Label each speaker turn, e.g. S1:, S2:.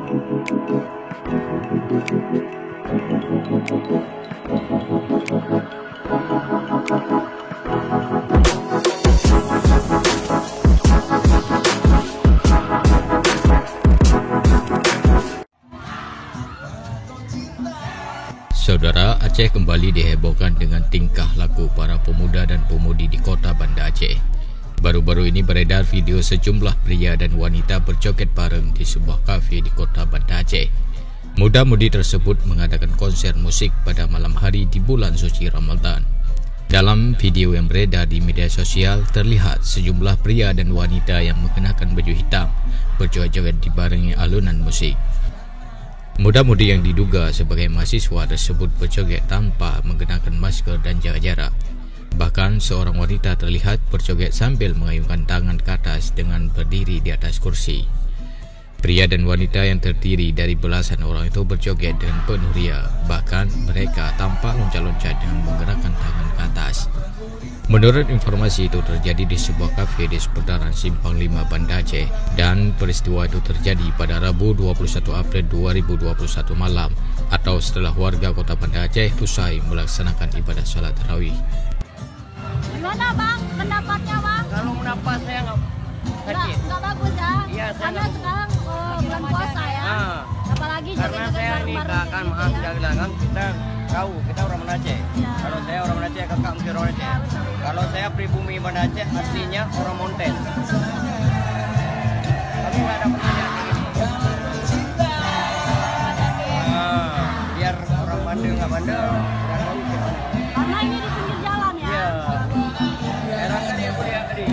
S1: Saudara, Aceh kembali dihebohkan dengan tingkah laku para pemuda dan pemudi di kota Banda Aceh. Baru-baru ini beredar video sejumlah pria dan wanita berjoget bareng di sebuah kafe di kota Banda Aceh. Muda-mudi tersebut mengadakan konser musik pada malam hari di bulan suci Ramadan. Dalam video yang beredar di media sosial, terlihat sejumlah pria dan wanita yang mengenakan baju hitam berjoget-joget dibarengi alunan musik. Muda-mudi yang diduga sebagai mahasiswa tersebut berjoget tanpa mengenakan masker dan jaga jarak. Bahkan seorang wanita terlihat berjoget sambil mengayunkan tangan ke atas dengan berdiri di atas kursi. Pria dan wanita yang terdiri dari belasan orang itu berjoget dengan penuh ria. Bahkan mereka tampak loncat-loncat dengan menggerakkan tangan ke atas. Menurut informasi itu terjadi di sebuah kafe di seputaran Simpang 5 Banda Aceh dan peristiwa itu terjadi pada Rabu 21 April 2021 malam atau setelah warga kota Banda Aceh usai melaksanakan ibadah salat tarawih.
S2: Gimana bang pendapatnya bang?
S3: Kalau mendapat saya
S2: nggak bagus ya?
S3: Iya,
S2: karena sekarang bulan puasa ya. Apalagi
S3: karena saya ini kan maaf tidak bilang kan kita tahu kita orang Banda Aceh.
S2: Ya.
S3: Kalau saya orang Banda Aceh, kakak mungkin orang Aceh. Kalau saya pribumi Banda Aceh aslinya orang Monten. Tapi nggak ada pertanyaan ini. Biar orang Bandung nggak bandel, nggak tahu kita.
S2: Karena ini di pinggir jalan ya.
S3: Iya. Era kan yang mulia tadi.